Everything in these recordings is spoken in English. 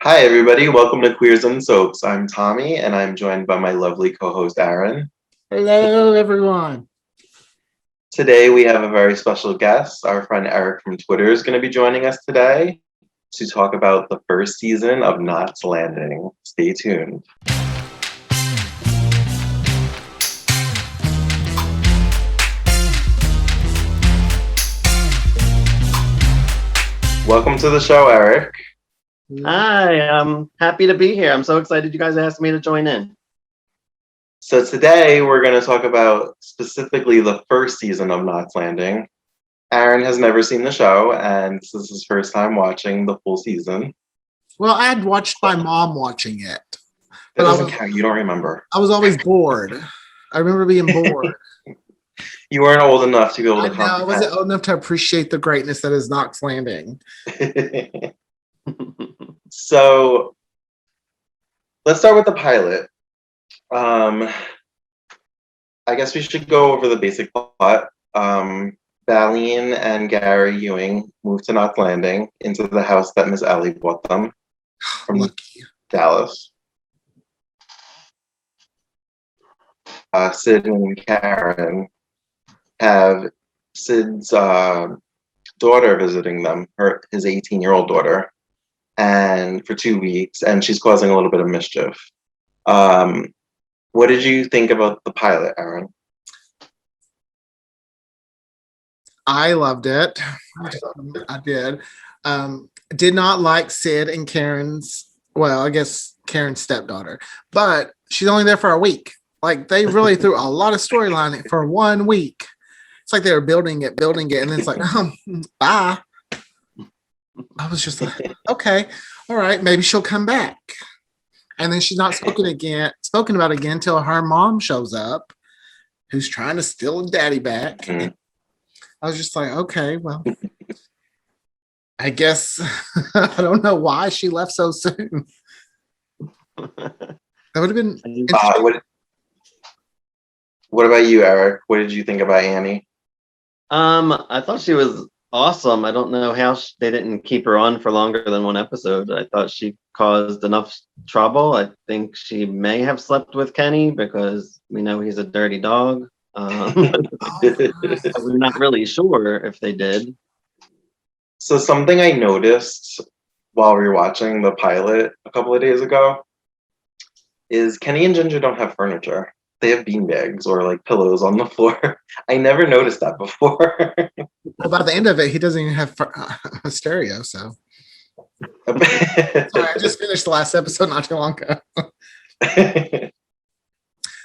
Hi, everybody. Welcome to Queers and Soaps. I'm Tommy, and I'm joined by my lovely co-host, Aaron. Hello, everyone. Today, we have a very special guest. Our friend Eric from Twitter is going to be joining us today to talk about the first season of Knots Landing. Stay tuned. Welcome to the show, Eric. Hi, I'm happy to be here. I'm so excited you guys asked me to join in. So today, we're going to talk about specifically the first season of Knots Landing. Aaron has never seen the show, and this is his first time watching the full season. Well, I had watched my mom watching it. It doesn't count. You don't remember. I was always bored. I remember being bored. You weren't old enough to be able to comprehend. I wasn't old enough to appreciate the greatness that is Knots Landing. So let's start with the pilot. I guess we should go over the basic plot. Baleen and Gary Ewing moved to Knots Landing into the house that Miss Ellie bought them from Lucky. Dallas. Sid and Karen have Sid's daughter visiting them, his 18-year-old daughter, and for 2 weeks, and she's causing a little bit of mischief. What did you think about the pilot, Aaron? I loved it. I did. Did not like Sid and Karen's, well, I guess Karen's stepdaughter, but she's only there for a week. Like, they really threw a lot of storyline for 1 week. It's like they were building it, and then it's like, bye. I was just like, okay, all right, maybe she'll come back. And then she's not spoken about again until her mom shows up, who's trying to steal daddy back. Mm-hmm. I was just like, okay, well, I guess I don't know why she left so soon. That would have been interesting. What about you, Eric? What did you think about Annie? I thought she was awesome. I don't know how they didn't keep her on for longer than one episode. I thought she caused enough trouble. I think she may have slept with Kenny because we know he's a dirty dog. We're not really sure if they did. So something I noticed while we were watching the pilot a couple of days ago is Kenny and Ginger don't have furniture. They have beanbags or like pillows on the floor. I never noticed that before. Well, by the end of it, he doesn't even have a stereo. So sorry, I just finished the last episode not too long ago.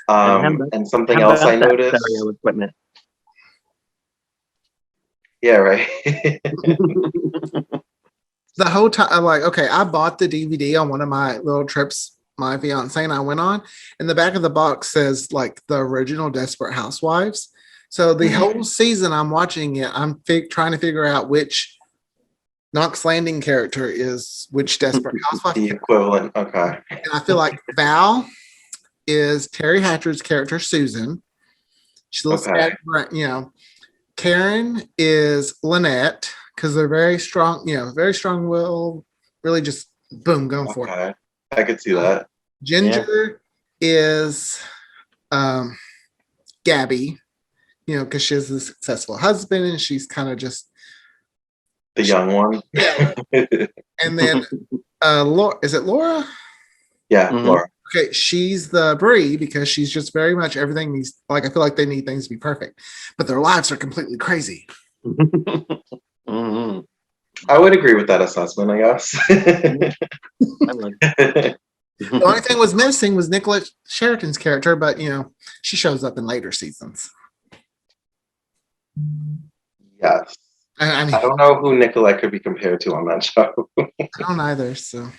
And something else I noticed. Stereo equipment. Yeah, right. The whole time, I'm like, okay, I bought the DVD on one of my little trips my fiance and I went on, and the back of the box says like the original Desperate Housewives. So the whole season I'm watching it, I'm trying to figure out which Knots Landing character is which Desperate Housewife. The equivalent, okay. And I feel like Val is Terry Hatcher's character, Susan. She's a little sad, you know. Karen is Lynette because they're very strong, very strong will, really just boom, going for it. I could see that. Ginger is Gabby, because she has a successful husband and she's kind of just the young one. Yeah. And then Laura, is it Laura? Yeah, mm-hmm. Laura. Okay, she's the Brie because she's just very much everything needs, like, I feel like they need things to be perfect, but their lives are completely crazy. Mm-hmm. I would agree with that assessment, I guess. The only thing was missing was Nicolette Sheraton's character, but she shows up in later seasons. Yes. I don't know who Nicolette could be compared to on that show. I don't either. So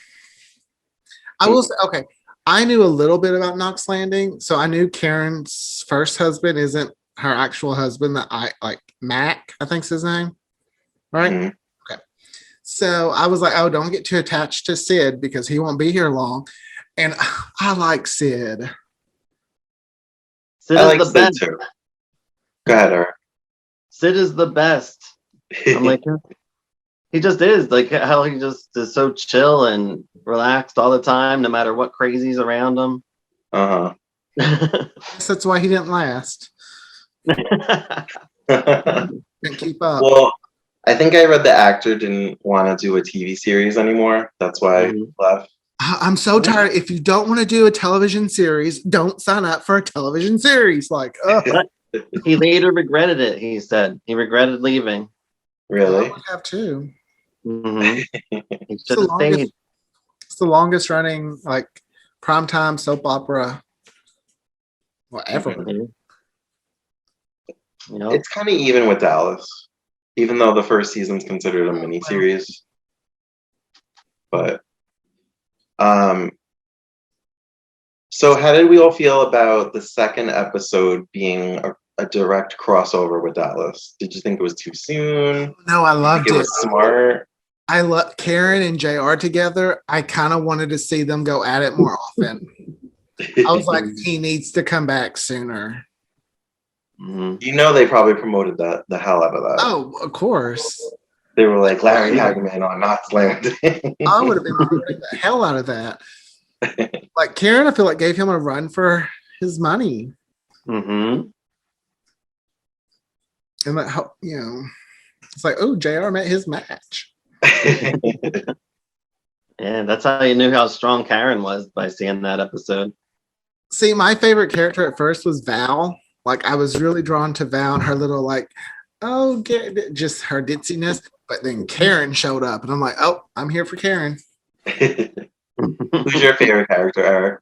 I will say, okay, I knew a little bit about Knots Landing, so I knew Karen's first husband isn't her actual husband. That Mac, I think's his name, right? Mm-hmm. Okay. So I was like, oh, don't get too attached to Sid because he won't be here long. And I like Sid. Sid is the best. Sid too. Go ahead, Eric. Sid is the best. I'm like, He just is like how he just is so chill and relaxed all the time, no matter what crazy's around him. Uh I guess that's why he didn't last. huh. Didn't keep up. Well, I think I read the actor didn't want to do a TV series anymore. That's why he left. I'm so tired. If you don't want to do a television series, don't sign up for a television series. Like, But he later regretted it. He said he regretted leaving. I Really? would have too. He It's should the have longest. stayed. It's the longest running like primetime soap opera, whatever. Mhm. You know, It's kind of even with Dallas, even though the first season's considered a miniseries. But so how did we all feel about the second episode being a direct crossover with Dallas? Did you think it was too soon? No, I Think loved it it. was smart? I love Karen and JR together. I kind of wanted to see them go at it more often. I was like, he needs to come back sooner. Mhm. You know, they probably promoted that the hell out of that. Oh, of course. They were like Larry Hagman on Knots Landing. I would have been promoting the hell out of that. Like Karen, I feel like gave him a run for his money. Mhm. And that, you know, it's like, oh, JR met his match. Yeah, that's how you knew how strong Karen was, by seeing that episode. See, my favorite character at first was Val. Like, I was really drawn to Val and her little, like, oh, just her ditziness. But then Karen showed up, and I'm like, oh, I'm here for Karen. Who's your favorite character, Eric?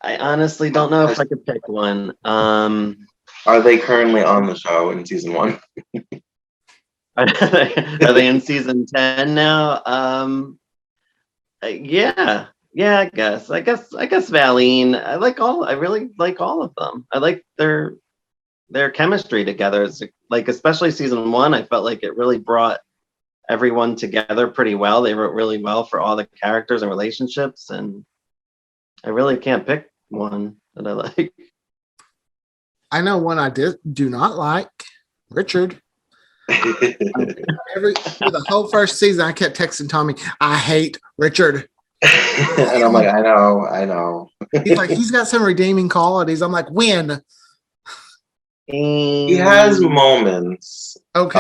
I honestly don't know if I could pick one. Are they currently on the show in season 1? Are they in season 10 now? Yeah, I guess. I guess Valine. I really like all of them. I like their chemistry together. It's like, especially season 1, I felt like it really brought everyone together pretty well. They wrote really well for all the characters and relationships, and I really can't pick one that I like. I know one I do not like, Richard. For the whole first season, I kept texting Tommy, I hate Richard. And I'm like, I know. He's like, he's got some redeeming qualities. I'm like, when? He has moments. Okay.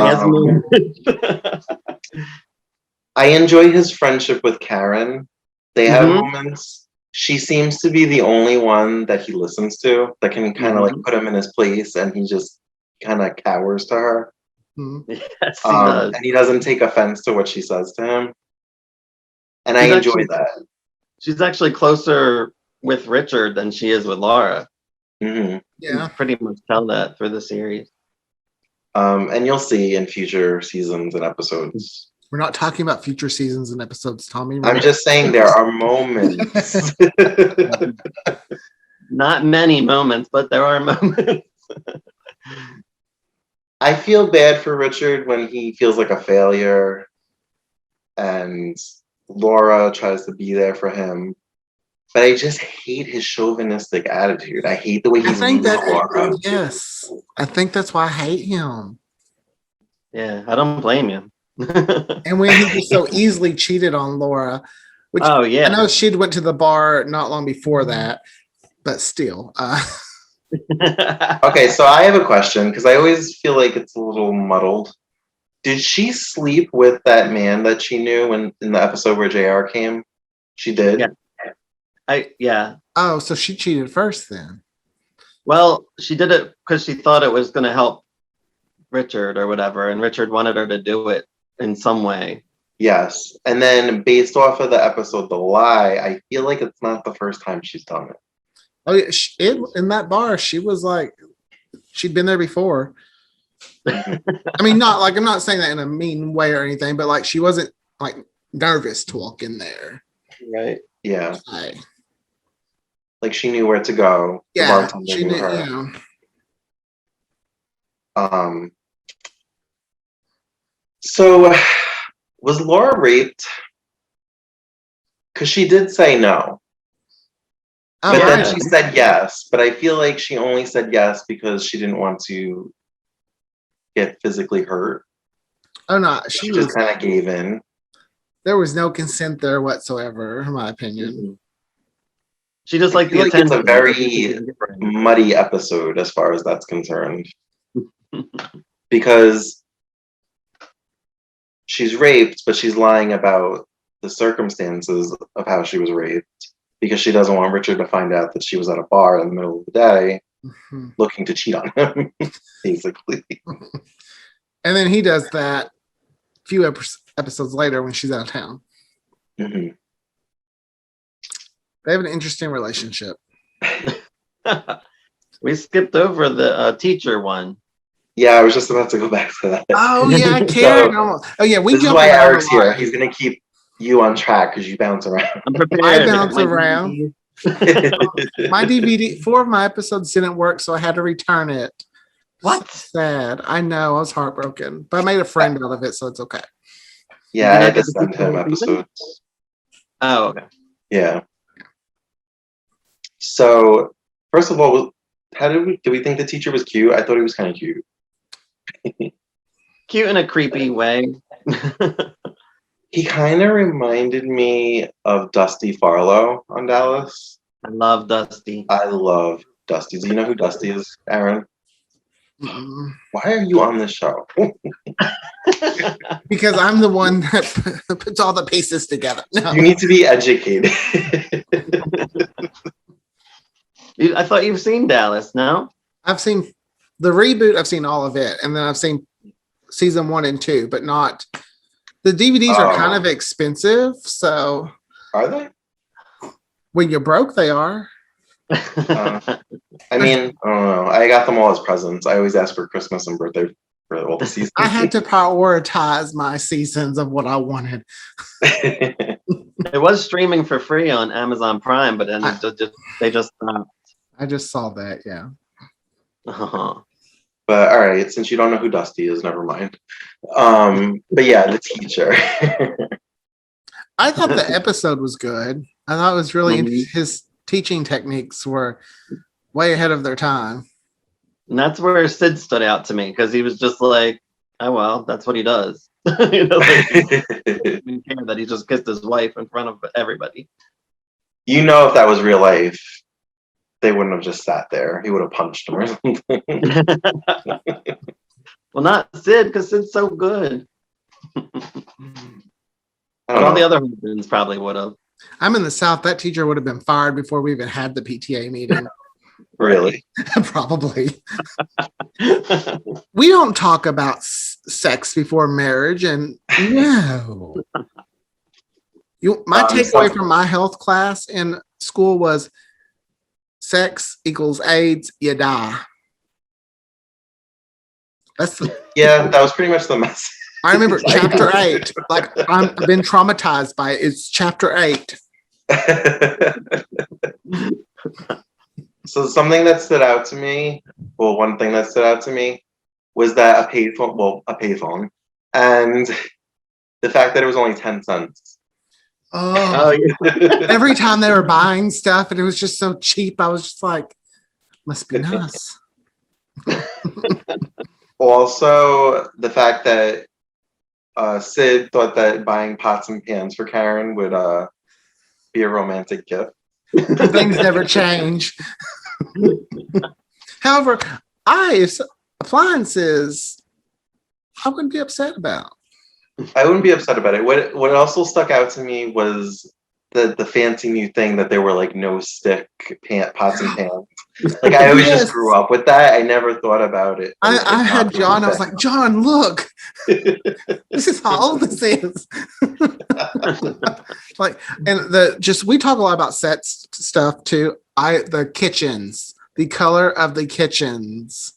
I enjoy his friendship with Karen. They have moments. She seems to be the only one that he listens to that can kind of like put him in his place, and he just kind of cowers to her. Yes, he does. And he doesn't take offense to what she says to him. And I enjoy that. She's actually closer with Richard than she is with Laura. Mm-hmm. Yeah. You pretty much tell that through the series. And you'll see in future seasons and episodes. We're not talking about future seasons and episodes, Tommy. I'm just saying there are moments. Not many moments, but there are moments. I feel bad for Richard when he feels like a failure and Laura tries to be there for him. But I just hate his chauvinistic attitude. I hate the way he's mean to Laura. Yes. I think that's why I hate him. Yeah, I don't blame you. And when he was so easily cheated on Laura, which I know she'd went to the bar not long before that, but still. Okay, so I have a question because I always feel like it's a little muddled. Did she sleep with that man that she knew in the episode where JR came? She did? Yeah. Oh, so she cheated first then. Well, she did it because she thought it was going to help Richard or whatever, and Richard wanted her to do it in some way. Yes. And then based off of the episode The Lie, I feel like it's not the first time she's done it. Oh, yeah, in that bar, she was like, she'd been there before. I mean, not like, I'm not saying that in a mean way or anything, but like she wasn't like nervous to walk in there. Right. Yeah. Like she knew where to go. Yeah. She knew her. Yeah. So was Laura raped? Because she did say no. Oh, but then she said yes. But I feel like she only said yes because she didn't want to get physically hurt. Oh no, She just kind of gave in. there was no consent there whatsoever, in my opinion. Mm-hmm. She just I liked the feel like attention. it's a very muddy episode as far as that's concerned. Because she's raped, but she's lying about the circumstances of how she was raped because she doesn't want Richard to find out that she was at a bar in the middle of the day looking to cheat on him, basically. And then he does that a few episodes later when she's out of town. Mm-hmm. They have an interesting relationship. We skipped over the teacher one. Yeah, I was just about to go back to that. Oh yeah, Karen. Oh yeah, we this is jump why around Eric's a lot. here. He's gonna keep you on track because you bounce around. I'm prepared. I bounce My around. My DVD, 4 of my episodes didn't work, so I had to return it. What? Sad. I know. I was heartbroken, but I made a friend out of it, so it's okay. Yeah, I Did you had to get to send keep the him whole season? episodes. Oh, okay. Yeah. So, first of all, how did we think the teacher was cute? I thought he was kind of cute. Cute in a creepy way. He kind of reminded me of Dusty Farlow on Dallas. I love Dusty. I love Dusty. Do you know who Dusty is, Aaron? Mm-mm. Why are you on this show? Because I'm the one that puts all the pieces together. No. You need to be educated. I thought you've seen Dallas, no? I've seen the reboot. I've seen all of it, and then I've seen season 1 and 2, but not the DVDs are kind of expensive. So Are they? when you're broke, they are. I mean, I don't know. I got them all as presents. I always ask for Christmas and birthday for all the seasons. I had to prioritize my seasons of what I wanted. It was streaming for free on Amazon Prime, but then they just stopped. I just saw that. Yeah. Uh-huh. But all right, since you don't know who Dusty is, never mind. But yeah, the teacher. I thought the episode was good. I thought it was really Mm-hmm. his teaching techniques were way ahead of their time. And that's where Sid stood out to me because he was just like, oh, well, that's what he does. You know, like, he didn't care that he just kissed his wife in front of everybody. You know, if that was real life, they wouldn't have just sat there. He would have punched him or something. Well, not Sid, because Sid's so good. I But don't all the know. other husbands probably would have. I'm in the South. That teacher would have been fired before we even had the PTA meeting. Really? Probably. We don't talk about sex before marriage, and no. My takeaway from my health class in school was sex equals AIDS, you die. Yeah, that was pretty much the message. I remember chapter 8. Like I've been traumatized by it. It's chapter 8. So something that stood out to me, well, one thing that stood out to me was that a payphone, and the fact that it was only 10 cents. Oh, yeah. every time they were buying stuff and it was just so cheap, I was just like, must be nice. Also, the fact that Sid thought that buying pots and pans for Karen would be a romantic gift. Things never change. However, appliances, I wouldn't be upset about. I wouldn't be upset about it. What also stuck out to me was the fancy new thing that there were like no stick pots and pans. Like I always just grew up with that. I never thought about it. I had John. I was like, John, look, this is how old this is. Like, and we talk a lot about set stuff too. The kitchens, the color of the kitchens.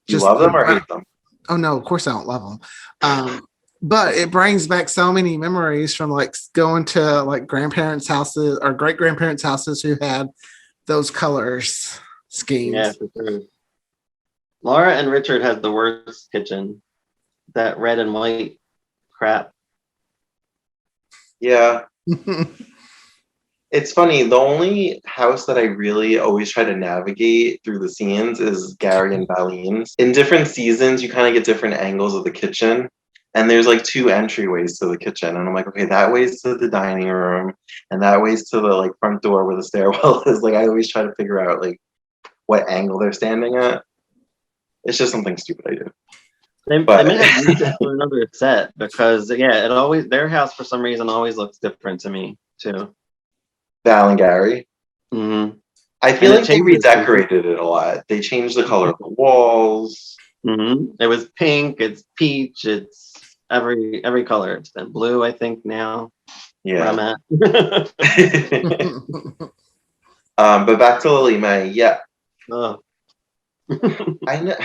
You love them or hate them? Oh no, of course I don't love them. But it brings back so many memories from like going to like grandparents' houses or great grandparents' houses who had those colors schemes. Yeah, for sure. Laura and Richard had the worst kitchen. That red and white crap. Yeah. It's funny. The only house that I really always try to navigate through the scenes is Gary and Balene's. In different seasons, you kind of get different angles of the kitchen. And there's like 2 entryways to the kitchen, and I'm like, okay, that way's to the dining room, and that way's to the like front door where the stairwell is. Like I always try to figure out like what angle they're standing at. It's just something stupid I do. They But may have used it for another set because yeah, it always their house for some reason always looks different to me too. Val and Gary, Mm-hmm. I feel And it like they changes. redecorated it a lot. They changed the color of the walls. Mm-hmm. It was pink. It's peach. It's every color. It's been blue, I think now. Where I'm Yeah. at. But back to Lily Mae. Yeah, Oh. I know.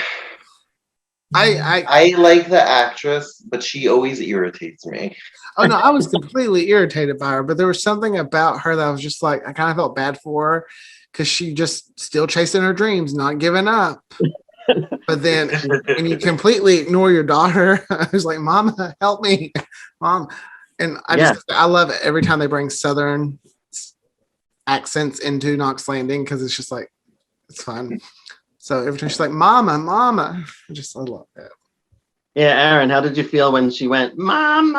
I I like the actress, but she always irritates me. oh no, I was completely irritated by her, but there was something about her that I was just like, I kind of felt bad for her because she just still chasing her dreams, not giving up. But then when you completely ignore your daughter, I was like, Mama, help me, Mom. And I love it every time they bring Southern accents into Knox Landing because it's just like it's fun. So every time she's like, Mama, Mama, I love it. Yeah, Aaron, how did you feel when she went, Mama?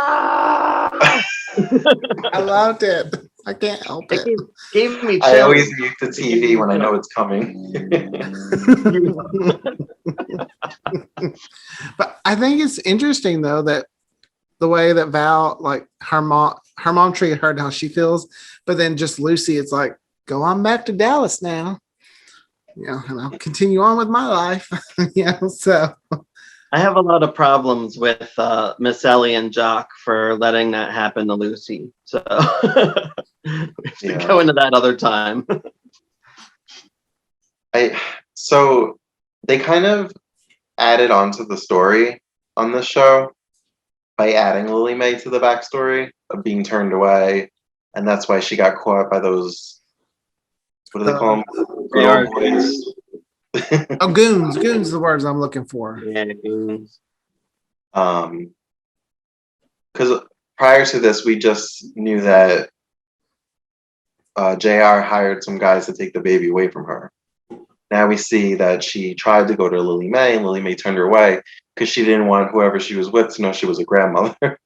I loved it. I can't help it. Gave me chills. I always mute the TV when I know it's coming. But I think it's interesting though that the way that Val, like her mom treated her and how she feels, but then just Lucy, it's like, go on back to Dallas now. And I'll continue on with my life. So I have a lot of problems with Miss Ellie and Jock for letting that happen to Lucy. So we have to go into that other time. So they kind of added on to the story on this show by adding Lily Mae to the backstory of being turned away, and that's why she got caught by those. What do they call them? Good old boys. Oh, goons. Goons is the words I'm looking for. Yeah, goons. Because prior to this, we just knew that JR hired some guys to take the baby away from her. Now we see that she tried to go to Lily Mae, and Lily Mae turned her away because she didn't want whoever she was with to know she was a grandmother.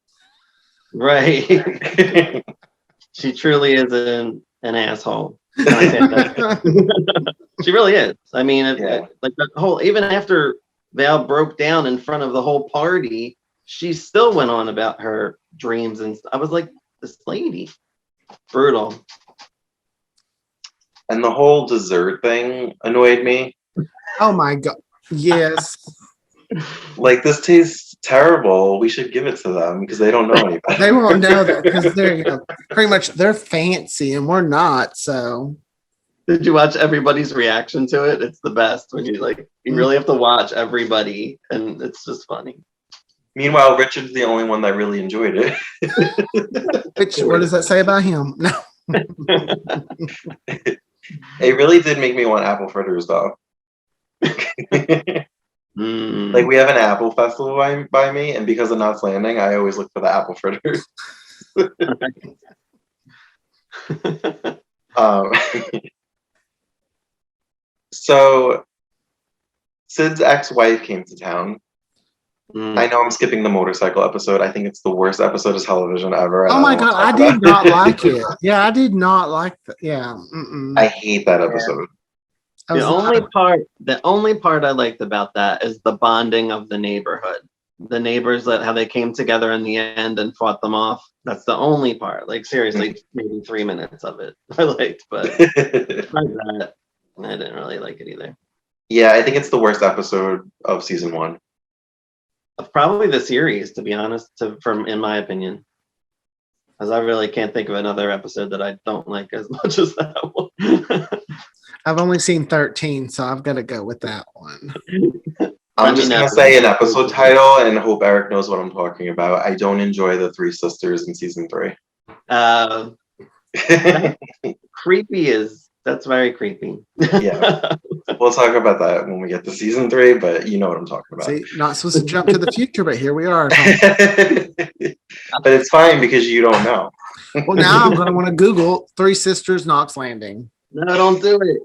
Right. She truly is an asshole. She really is. I mean, like that whole, even after Val broke down in front of the whole party, she still went on about her dreams and I was like, this lady, brutal. And the whole dessert thing annoyed me. Oh my God. Yes. Like, this tastes terrible. We should give it to them because they don't know anything. They won't know that because they're pretty much they're fancy and we're not. So did you watch everybody's reaction to it? It's the best when you really have to watch everybody and it's just funny. Meanwhile, Richard's the only one that really enjoyed it. What does that say about him? No. It really did make me want apple fritters, though. Like, we have an apple festival by me, and because of Knots Landing, I always look for the apple fritters. So, Sid's ex-wife came to town. I know I'm skipping the motorcycle episode. I think it's the worst episode of television ever. Oh my God, I did not like it. Yeah, I did not like that. Yeah. I hate that episode. The only part I liked about that is the bonding of the neighborhood. The neighbors, how they came together in the end and fought them off. That's the only part. Like, seriously, maybe 3 minutes of it I liked, but besides that, I didn't really like it either. Yeah, I think it's the worst episode of season 1. Of probably the series, to be honest, in my opinion. Because I really can't think of another episode that I don't like as much as that one. I've only seen 13, so I've got to go with that one. I'm just going to say an episode title and hope Eric knows what I'm talking about. I don't enjoy the 3 sisters in season 3. That's very creepy. Yeah. We'll talk about that when we get to season 3, but you know what I'm talking about. See, not supposed to jump to the future, but here we are. But it's fine because you don't know. Well, now I'm going to want to Google 3 Sisters Knox Landing. No, don't do it.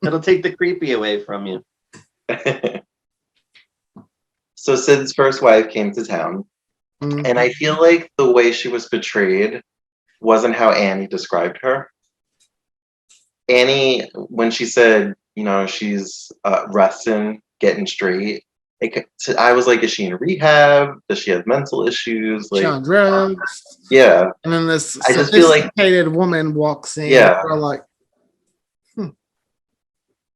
It'll take the creepy away from you. So Sid's first wife came to town, and I feel like the way she was portrayed wasn't how Annie described her. Annie, when she said, she's resting, getting straight, I was like, is she in rehab? Does she have mental issues? She Like, on drugs. yeah. And then this I just feel like, sophisticated woman walks in. yeah. We're like,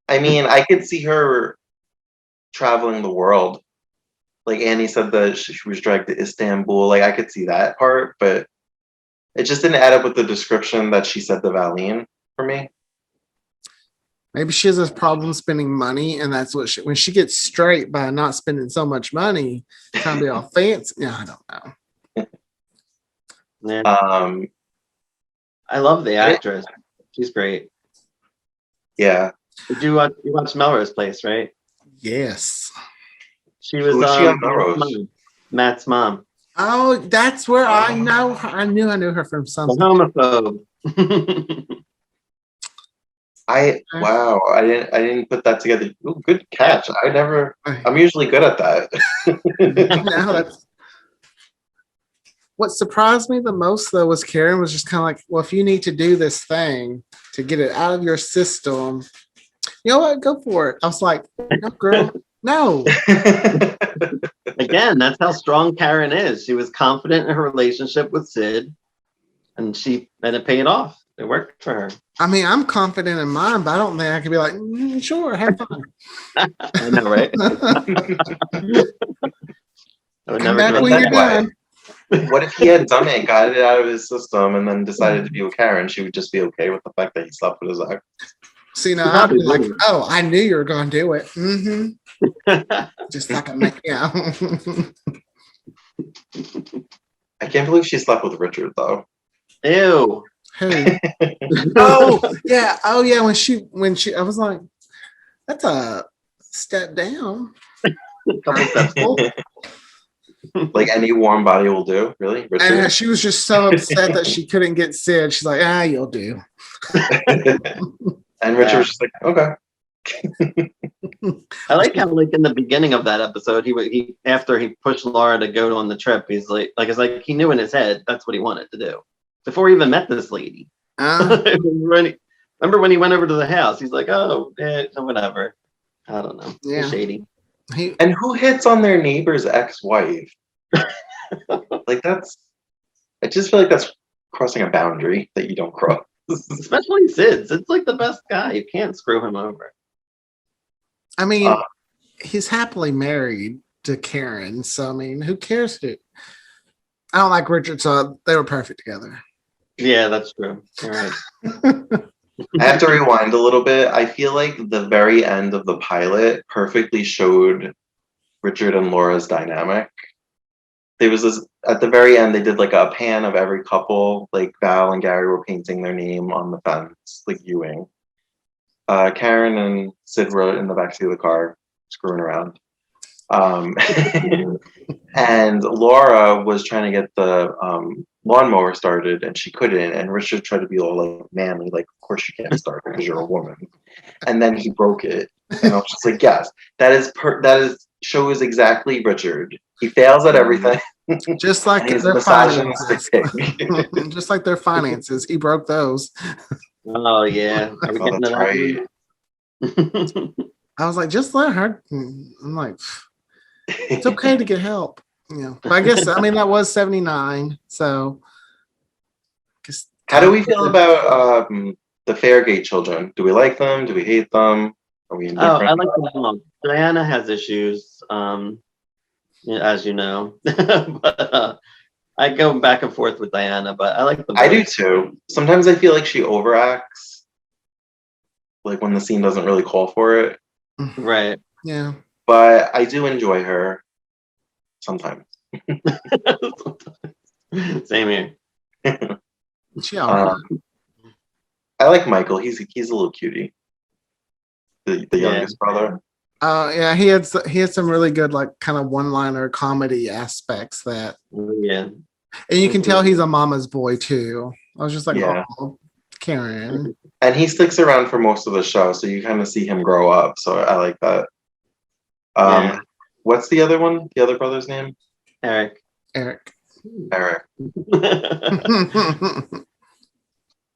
I mean, I could see her traveling the world. Like Annie said that she was dragged to Istanbul. Like I could see that part, but it just didn't add up with the description that she said to Valine for me. maybe she has a problem spending money, and that's what when she gets straight by not spending so much money, trying to be all fancy. Yeah, I don't know. Yeah. I love the actress. She's great. Yeah. Did you watch Melrose Place, right? Yes. She was she on Melrose? Matt's mom. Oh, that's where I know her. I knew her from something. The homophobe. Wow, I didn't put that together. Ooh, good catch. I'm usually good at that. No, what surprised me the most though was Karen was just kind of like, well, if you need to do this thing to get it out of your system, you know what? Go for it. I was like, no, girl, no. Again, that's how strong Karen is. She was confident in her relationship with Sid, and it paid off. It worked for her. I mean, I'm confident in mine, but I don't think I could be like, sure, have fun. I know, right? I would Come never back do when it you're that way. done. What if he had done it, got it out of his system, and then decided to be with Karen? She would just be okay with the fact that he slept with his ex. See, now I'd be like, oh, I knew you were going to do it. Just like a man. Yeah. I can't believe she slept with Richard, though. Ew. Who? Oh yeah. When she, I was like, that's a step down. Couple steps. Like any warm body will do, really. Richard? And she was just so upset that she couldn't get Sid. She's like, you'll do. And Richard was just like, okay. I like how, like in the beginning of that episode, he after he pushed Laura to go on the trip, he's like it's like he knew in his head that's what he wanted to do before he even met this lady. Remember when he went over to the house? He's like, oh, whatever. I don't know. Yeah. Shady. And who hits on their neighbor's ex-wife? Like I just feel like that's crossing a boundary that you don't cross. Especially Sid. Sid's like the best guy. You can't screw him over. I mean, he's happily married to Karen, so I mean, who cares? I don't like Richard, so they were perfect together. Yeah, that's true. All right. I have to rewind a little bit. I feel like the very end of the pilot perfectly showed Richard and Laura's dynamic. There was this at the very end. They did like a pan of every couple. Like Val and Gary were painting their name on the fence, like Ewing. Karen and Sid were in the backseat of the car, screwing around. And Laura was trying to get the lawnmower started, and she couldn't. And Richard tried to be all like manly, like, "Of course you can't start because you're a woman." And then he broke it, and I was just like, "Yes, that shows exactly Richard. He fails at everything." Just like their finances. Just like their finances, he broke those. Oh yeah, that's right. I was like, just let her. I'm like, it's okay to get help. But I guess that was 79. So, how do we feel about the Fairgate children? Do we like them? Do we hate them? Are we indifferent? I like them. Diana has issues, as you know, but I go back and forth with Diana. But I like them. I do too. Sometimes I feel like she overacts, like when the scene doesn't really call for it. Right. Yeah. But I do enjoy her sometimes. Same here. I like Michael. He's a little cutie. The youngest brother. Yeah, he had some really good like kind of one-liner comedy aspects that. Yeah. And you can tell he's a mama's boy too. I was just like, yeah. Oh, Karen. And he sticks around for most of the show, so you kind of see him grow up. So I like that. what's the other one? The other brother's name? Eric. Eric. Eric. How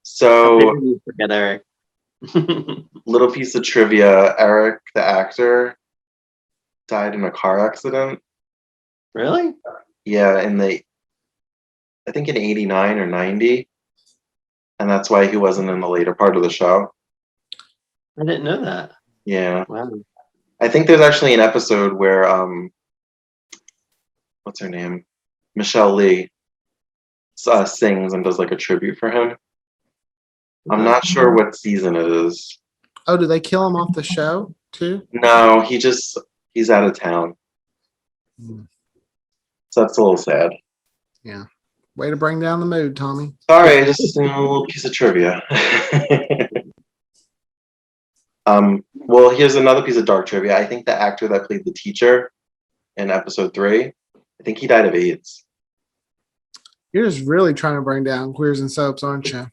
So, dare you forget Eric? little piece of trivia: Eric, the actor, died in a car accident. Really? Yeah, I think in '89 or '90, and that's why he wasn't in the later part of the show. I didn't know that. Yeah, Wow. I think there's actually an episode where what's her name, Michelle Lee, sings and does like a tribute for him. I'm not sure what season it is. Oh, do they kill him off the show too? No, he's out of town, Mm. so that's a little sad. Yeah. Way to bring down the mood, Tommy. Sorry, I just a little piece of trivia. Well, here's another piece of dark trivia. I think the actor that played the teacher in episode 3, I think he died of AIDS. You're just really trying to bring down queers and soaps, aren't you?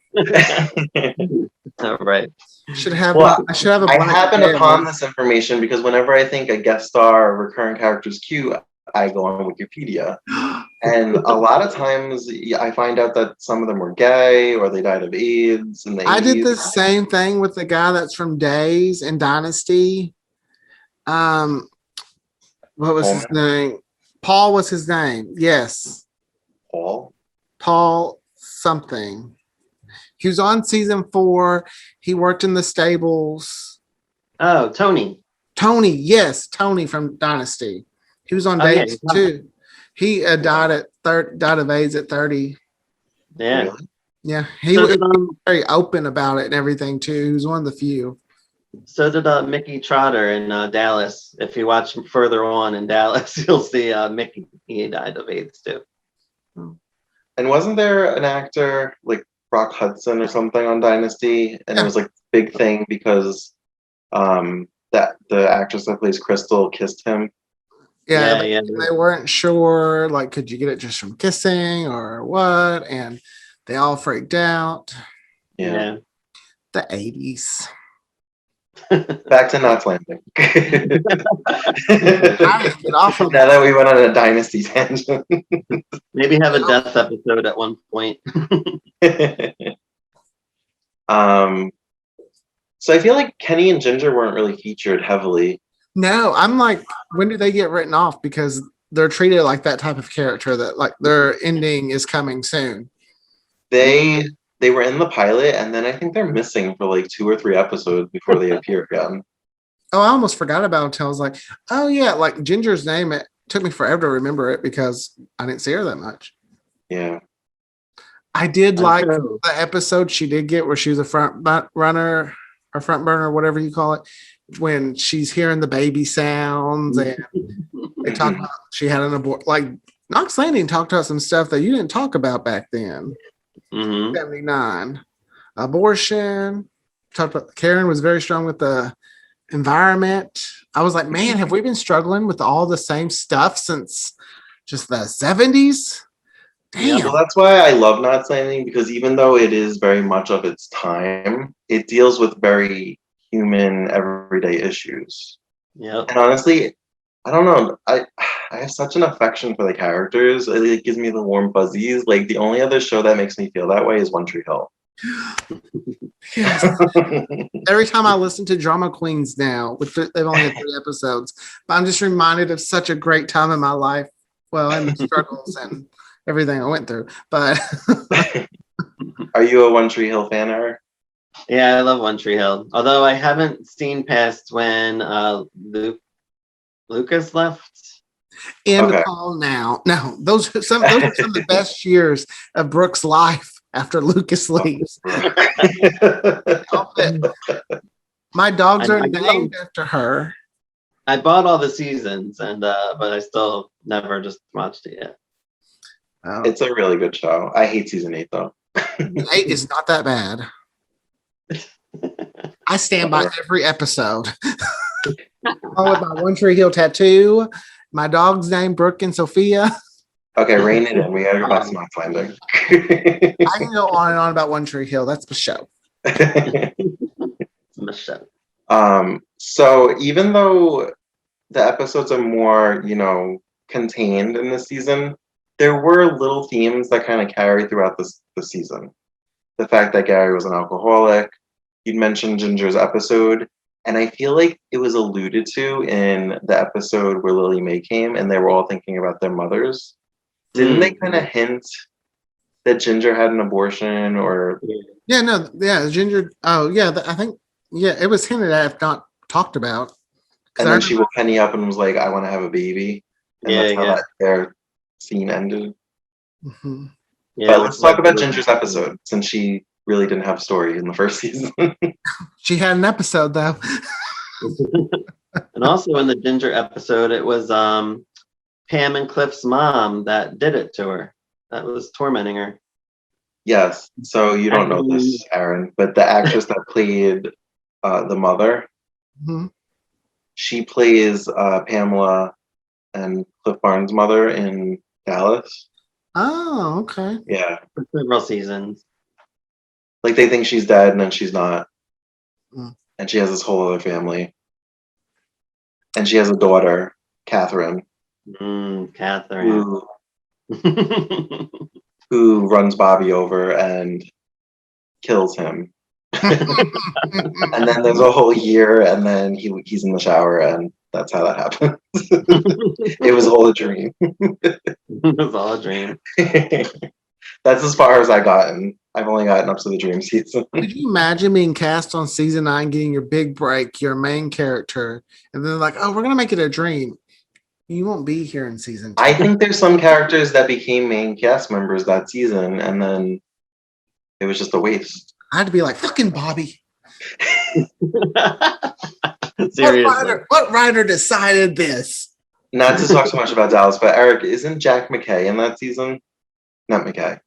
All right. Should have. Well, I should have a. I blank happen page. upon this information because whenever I think a guest star or recurring character is cute, I go on Wikipedia. And a lot of times I find out that some of them were gay or they died of AIDS. And I did the same thing with the guy that's from Days and Dynasty. What was his name? Paul was his name. Yes. Paul something. He was on season 4. He worked in the stables. Oh, Tony. Tony, yes, Tony from Dynasty. He was on Days too. He died of AIDS at 30. Yeah. Really? Yeah, he was very open about it and everything too. He was one of the few. So did Mickey Trotter in Dallas. If you watch further on in Dallas, you'll see Mickey. He died of AIDS too. And wasn't there an actor like Rock Hudson or something on Dynasty? And it was like a big thing because that the actress that plays Crystal kissed him. Yeah, they weren't sure, like, could you get it just from kissing or what? And they all freaked out. Yeah. The 80s. Back to Knots Landing. Get off of now that we went on a Dynasty tangent. Maybe have a death episode at one point. So I feel like Kenny and Ginger weren't really featured heavily. No, I'm like, when do they get written off? Because they're treated like that type of character that like their ending is coming soon. They were in the pilot, and then I think they're missing for like 2 or 3 episodes before they appear again. Oh, I almost forgot about it until I was like, oh yeah, like Ginger's name. It took me forever to remember it because I didn't see her that much. Yeah. I did like the episode she did get where she was a front runner or front burner, whatever you call it, when she's hearing the baby sounds and they talk about she had an abort. Like Knox Landing talked about some stuff that you didn't talk about back then. 79 abortion. Talked about Karen was very strong with the environment. I was like, man, have we been struggling with all the same stuff since just the 70s? Damn. Yeah, well, that's why I love Knots Landing, because even though it is very much of its time, it deals with very human, everyday issues. Yeah. And honestly, I don't know. I have such an affection for the characters. It gives me the warm fuzzies. Like the only other show that makes me feel that way is One Tree Hill. Yes. Every time I listen to Drama Queens now, which they've only had 3 episodes, but I'm just reminded of such a great time in my life. Well, and the struggles and everything I went through. But are you a One Tree Hill fan, Eric? Yeah, I love One Tree Hill. Although I haven't seen past when Lucas left. End the call now. No, those are some of the best years of Brooke's life after Lucas leaves. My dogs are named after her. I bought all the seasons, and but I still never just watched it yet. Oh. It's a really good show. I hate season 8 though. 8 is not that bad. I stand by every episode. Oh, with my One Tree Hill tattoo, my dog's name Brooke and Sophia. Okay, rein it in. We gotta go back to Knots Landing. I can go on and on about One Tree Hill. That's the show. It's my show. So even though the episodes are more, contained in the season, there were little themes that kind of carried throughout the season. The fact that Gary was an alcoholic, you'd mentioned Ginger's episode, and I feel like it was alluded to in the episode where Lily Mae came and they were all thinking about their mothers. Didn't they kind of hint that Ginger had an abortion or? Yeah, no, yeah, Ginger. Oh, yeah, I think, yeah, it was hinted at, if not talked about. And then she woke Penny up and was like, I want to have a baby. And that's how their scene ended. Mm-hmm. Yeah, but let's talk about Ginger's episode, since she really didn't have a story in the first season. She had an episode, though. And also in the Ginger episode, it was Pam and Cliff's mom that did it to her. That was tormenting her. Yes. So you don't know this, Aaron, but the actress that played the mother, Mm-hmm. she plays Pamela and Cliff Barnes' mother in Dallas. Oh, okay. Yeah. For several seasons. Like they think she's dead and then she's not. Mm. And she has this whole other family. And she has a daughter, Catherine. Catherine. Who runs Bobby over and kills him. And then there's a whole year and then he's in the shower and that's how that happened. It was all a dream. It was all a dream. That's as far as I gotten. I've only gotten up to the dream season. Could you imagine being cast on season 9, getting your big break, your main character, and then like, oh, we're gonna make it a dream. You won't be here in season 2. I think there's some characters that became main cast members that season, and then it was just a waste. I had to be like, fucking Bobby. Seriously. What writer decided this? Not to talk so much about Dallas, but Eric, isn't Jack McKay in that season? Not McKay.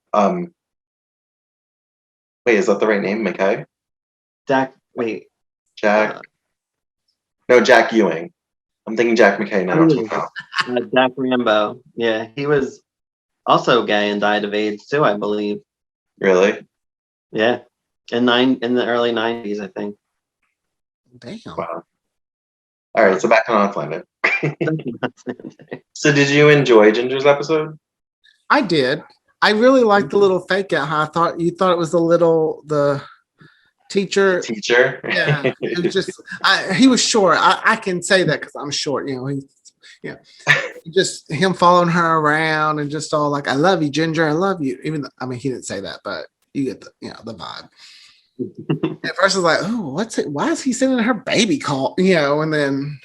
Wait, is that the right name? McKay? Jack Ewing. I'm thinking Jack McKay now. Jack Rambo. Yeah, he was also gay and died of AIDS too, I believe. Really? Yeah, in the early 90s, I think. Damn. Wow. All right, so back on Outlander. So did you enjoy Ginger's episode? I did. I really liked the little fake out. How you thought it was the teacher. Teacher? Yeah, it was just he was short. I can say that because I'm short. Just him following her around and just all like, "I love you, Ginger. I love you." Even though, I mean, he didn't say that, but you get the vibe. At first, I was like, "Oh, what's it? Why is he sending her baby call?" And then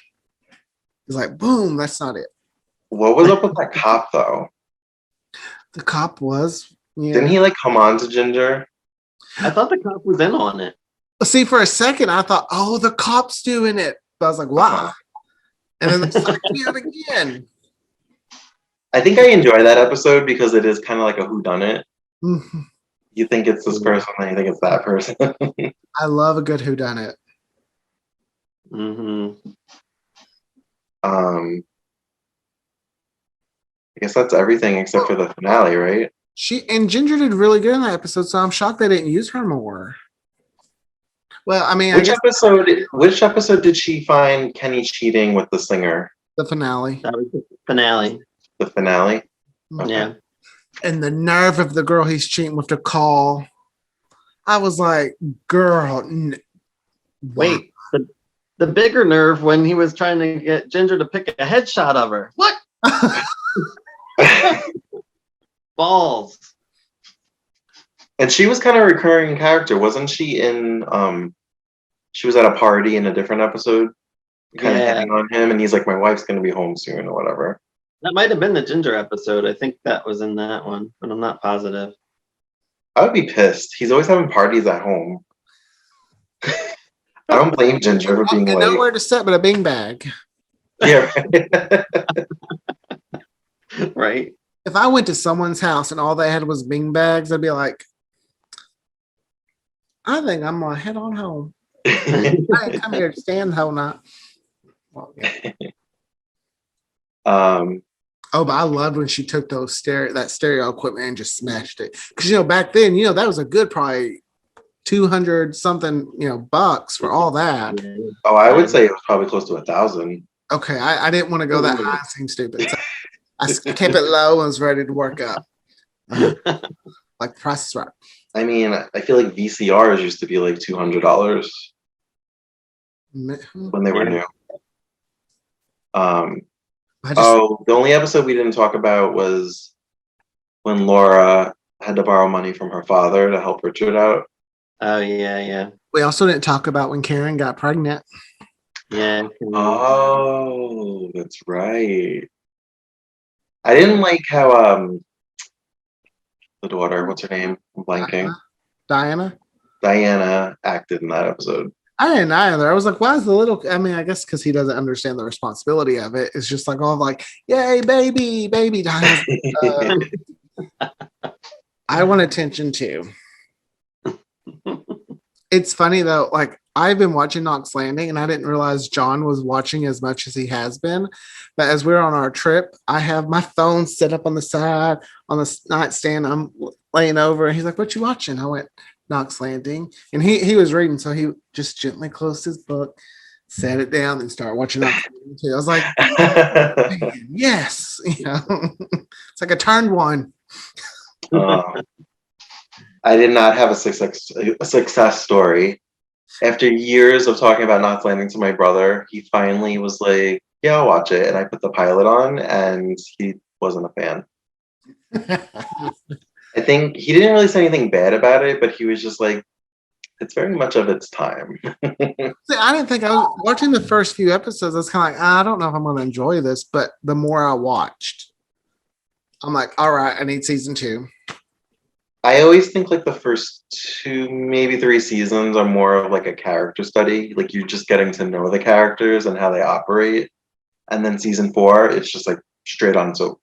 it's like, "Boom, that's not it." What was up with that cop though? The cop was. Yeah. Didn't he like come on to Ginger? I thought the cop was in on it. See, for a second, I thought, "Oh, the cop's doing it." But I was like, "Wow!" And then it's like, do it again. I think I enjoy that episode because it is kind of like a whodunit. Mm-hmm. You think it's this person, and you think it's that person. I love a good whodunit. Mm-hmm. I guess that's everything except for the finale, right? Ginger did really good in that episode, so I'm shocked they didn't use her more. Well, I mean, Which episode did she find Kenny cheating with the singer? The finale. That was the finale. The finale? Okay. Yeah. And the nerve of the girl he's cheating with the call. I was like, girl. Wait, the bigger nerve when he was trying to get Ginger to pick a headshot of her. What? Balls. And she was kind of a recurring character, wasn't she? She was at a party in a different episode, kind of hitting on him, and he's like, "My wife's gonna be home soon," or whatever. That might have been the Ginger episode. I think that was in that one, but I'm not positive. I would be pissed. He's always having parties at home. I don't blame Ginger for being like, nowhere to sit but a beanbag. Yeah. Right. If I went to someone's house and all they had was beanbags, I'd be like, I think I'm gonna head on home. I didn't come here to stand the whole night. Well, yeah. Oh, but I loved when she took that stereo equipment and just smashed it. Because back then, that was a good probably 200 something bucks for all that. Oh, I would say it was probably close to 1,000. Okay, I didn't want to go that high. It seemed stupid. So I kept it low and was ready to work up. Like Price is Right. I mean, I feel like VCRs used to be like $200 when they were new. I just Oh, the only episode we didn't talk about was when Laura had to borrow money from her father to help Richard out. Oh yeah. we also didn't talk about when Karen got pregnant. Yeah. Oh, that's right. I didn't like how the daughter, what's her name? I'm blanking. Diana. Diana acted in that episode. I didn't either. I was like, why is the little? I mean, I guess because he doesn't understand the responsibility of it. It's just like all like, yay, baby. Diana's, I want attention too. It's funny though. Like I've been watching Knox Landing, and I didn't realize John was watching as much as he has been. But as we're on our trip, I have my phone set up on the side on the nightstand. I'm laying over, and he's like, "What you watching?" I went, Knox Landing, and he was reading, so he just gently closed his book, set it down, and started watching Knox Landing too. I was like, man, yes, it's like I turned one. I did not have a success story. After years of talking about Knots Landing to my brother, he finally was like, "Yeah, I'll watch it." And I put the pilot on, and he wasn't a fan. I think he didn't really say anything bad about it, but he was just like, "It's very much of its time." See, I didn't think I was watching the first few episodes. I was kind of like, I don't know if I'm going to enjoy this, but the more I watched, I'm like, all right, I need season 2. I always think like the first 2, maybe 3 seasons are more of like a character study. Like you're just getting to know the characters and how they operate. And then season 4, it's just like straight on soap.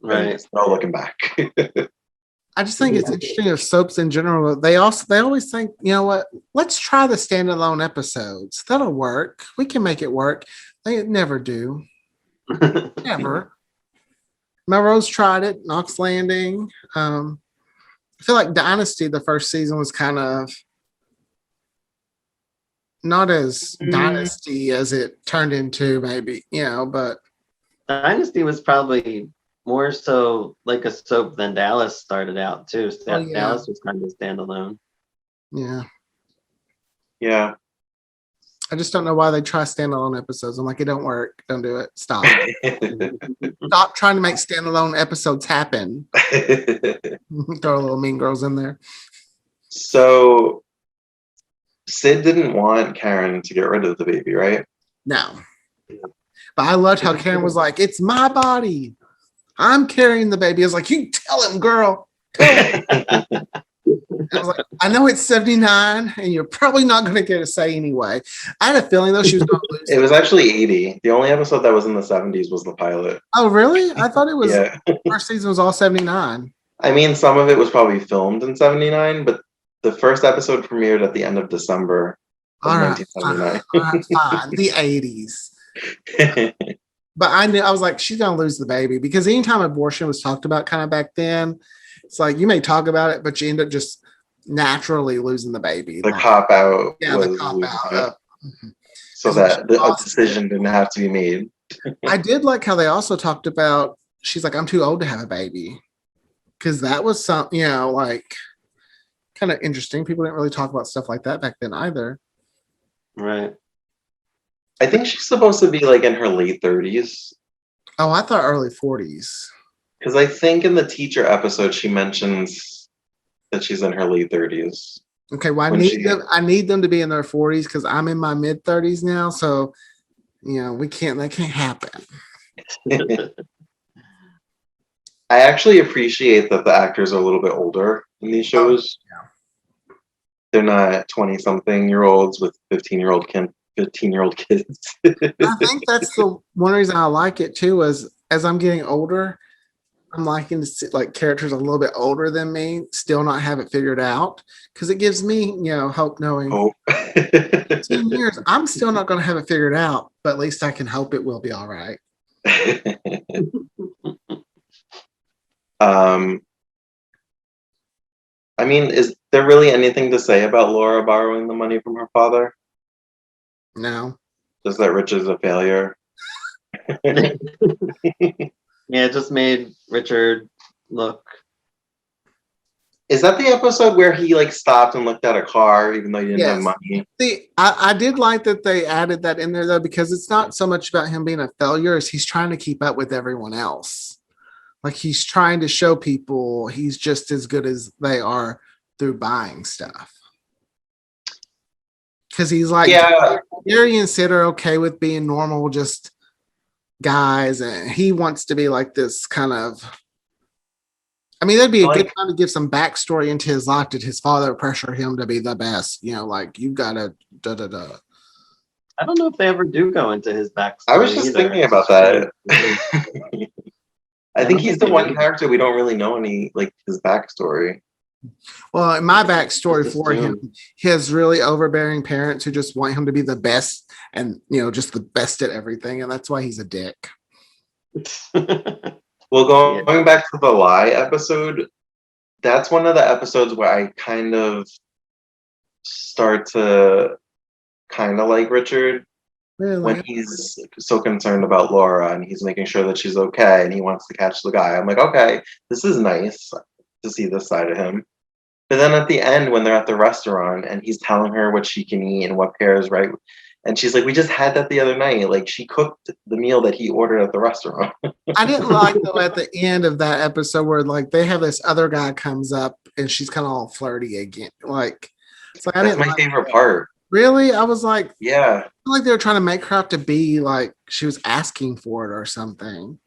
Right. There's no looking back. I just think it's interesting of soaps in general. They always think, you know what? Let's try the standalone episodes. That'll work. We can make it work. They never do. Never. Melrose tried it. Knox Landing. I feel like Dynasty, the first season was kind of not as dynasty as it turned into, maybe, but Dynasty was probably more so like a soap than Dallas started out too. Oh, yeah. Dallas was kind of standalone. yeah. Yeah. I just don't know why they try standalone episodes. I'm like, it don't work. Don't do it. Stop. Stop trying to make standalone episodes happen. Throw a little Mean Girls in there. So Sid didn't want Karen to get rid of the baby, right? No. But I loved how Karen was like, it's my body. I'm carrying the baby. I was like, you tell him, girl. Tell him. I was like, I know it's 79 and you're probably not going to get a say anyway. I had a feeling though she was going to lose. It was actually 80. The only episode that was in the 70s was the pilot. Oh, really? I thought it was, Yeah. First season was all 79. I mean, some of it was probably filmed in 79, but the first episode premiered at the end of December of All right, 1979. fine. The 80s. But I was like, she's going to lose the baby because anytime abortion was talked about kind of back then, it's like you may talk about it, but you end up just naturally losing the baby. The cop out. Yeah, the cop out. So that a decision didn't have to be made. I did like how they also talked about, she's like, I'm too old to have a baby. Because that was something, like kind of interesting. People didn't really talk about stuff like that back then either. Right. I think she's supposed to be like in her late 30s. Oh, I thought early 40s. Because I think in the teacher episode, she mentions that she's in her late 30s. Okay, well, I need them to be in their 40s because I'm in my mid 30s now. So, that can't happen. I actually appreciate that the actors are a little bit older in these shows. Oh, yeah. They're not 20-something-year-olds with 15-year-old kids. I think that's the one reason I like it too. Is as I'm getting older, I'm liking to see like characters a little bit older than me still not have it figured out because it gives me, hope knowing 10 years I'm still not going to have it figured out, but at least I can hope it will be all right. I mean, is there really anything to say about Laura borrowing the money from her father? No. Just that Rich is a failure. Yeah, it just made Richard look. Is that the episode where he like stopped and looked at a car even though he didn't have Yes. money? See, I did like that they added that in there though, because it's not so much about him being a failure as he's trying to keep up with everyone else. Like he's trying to show people he's just as good as they are through buying stuff. Because he's like, Yeah, Gary and Sid are okay with being normal, just guys, and he wants to be like this kind of. I mean, that'd be a good time to give some backstory into his life. Did his father pressure him to be the best? You know, like you gotta da da da. I don't know if they ever do go into his backstory. I was just thinking about that. I think he's the one do. character we don't really know any like his backstory. Well, in my backstory Just for him, assume. he has really overbearing parents who just want him to be the best and just the best at everything, and that's why he's a dick. Well, going back to the lie episode, that's one of the episodes where I kind of start to kind of like Richard Really? when he's so concerned about Laura and he's making sure that she's okay and he wants to catch the guy. I'm like, okay, this is nice to see this side of him. But then at the end, when they're at the restaurant and he's telling her what she can eat and what pairs right, and she's like, we just had that the other night. Like she cooked the meal that he ordered at the restaurant. I didn't like though at the end of that episode where like they have this other guy comes up and she's kind of all flirty again. Like it's like I That's didn't my like favorite that. part. Really? I was like, Yeah. I feel like they were trying to make her out to be like she was asking for it or something.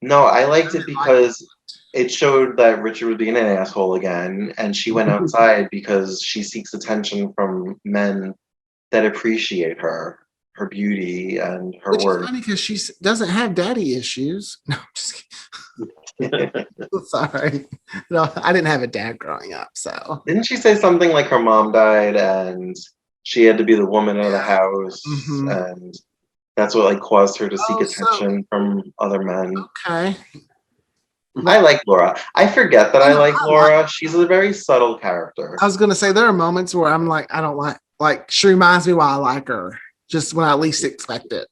No, I liked I it didn't like because it showed that Richard was being an asshole again, and she went outside because she seeks attention from men that appreciate her beauty, and her Which is work. funny because she doesn't have daddy issues. No, I'm just kidding. Sorry. No, I didn't have a dad growing up, so. Didn't she say something like her mom died and she had to be the woman of the house, and that's what like caused her to seek attention from other men? Okay. I like Laura. I forget that I like Laura. She's a very subtle character. I was gonna say there are moments where I'm like, I don't like she reminds me why I like her, just when I least expect it.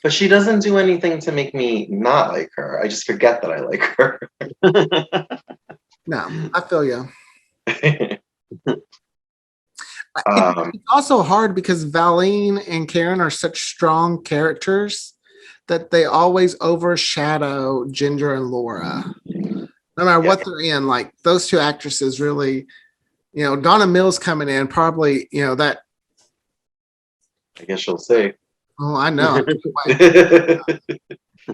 But she doesn't do anything to make me not like her. I just forget that I like her. No, I feel you. Um, It's also hard because Valine and Karen are such strong characters that they always overshadow Ginger and Laura. No matter what they're in, like those two actresses really, Donna Mills coming in, probably, that. I guess you'll see. Oh, I know.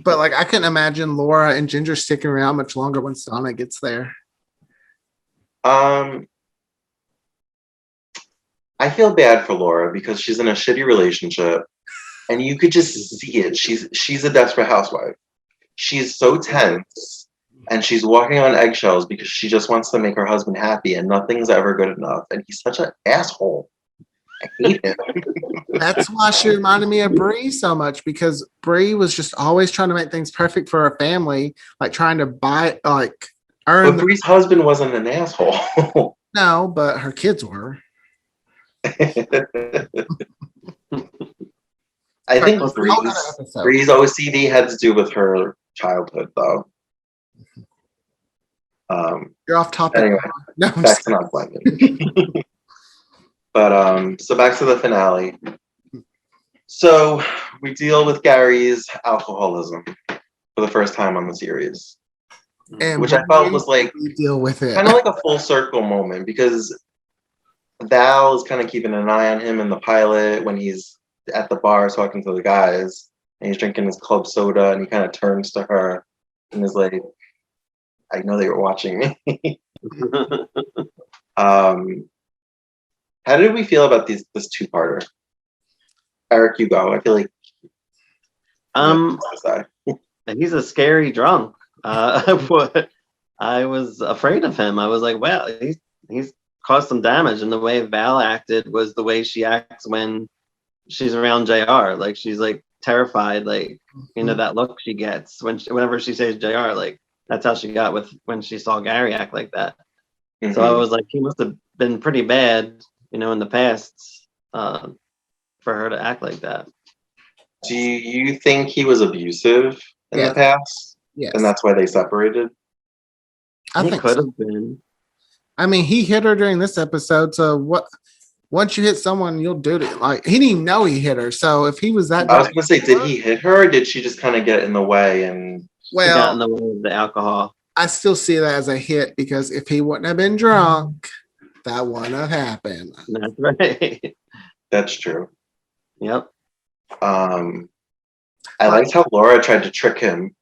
But like, I couldn't imagine Laura and Ginger sticking around much longer once Donna gets there. I feel bad for Laura because she's in a shitty relationship, and you could just see it. She's a desperate housewife. She's so tense, and she's walking on eggshells because she just wants to make her husband happy, and nothing's ever good enough. And he's such an asshole. I hate him. That's why she reminded me of Bree so much, because Bree was just always trying to make things perfect for her family, like trying to buy, like earn. But Bree's husband wasn't an asshole. No, but her kids were. I think Bree's OCD had to do with her childhood, though. You're off topic. Anyway, No, back to not blaming. But so back to the finale. So we deal with Gary's alcoholism for the first time on the series, and which I felt was like deal with it, kind of like a full circle moment, because Val is kind of keeping an eye on him in the pilot when he's at the bar talking to the guys, and he's drinking his club soda, and he kind of turns to her and is like, "I know they were watching me." How did we feel about this two-parter? Eric, you go. I feel like he's a scary drunk. I was afraid of him. I was like, well, he's caused some damage, and the way Val acted was the way she acts when she's around JR. Like she's like terrified, like that look she gets whenever she says JR. Like that's how she got when she saw Gary act like that. Mm-hmm. So I was like, he must have been pretty bad, in the past, for her to act like that. Do you think he was abusive in the past? Yes. And that's why they separated? I He think could so. have been. I mean, he hit her during this episode. So what? Once you hit someone, you'll do it. Like he didn't even know he hit her. So if he was that, I was going to say, did he hit her, or did she just kind of get in the way? And He got in well, the way of the alcohol. I still see that as a hit because if he wouldn't have been drunk, that wouldn't have happened. That's right. that's true. Yep. I liked how Laura tried to trick him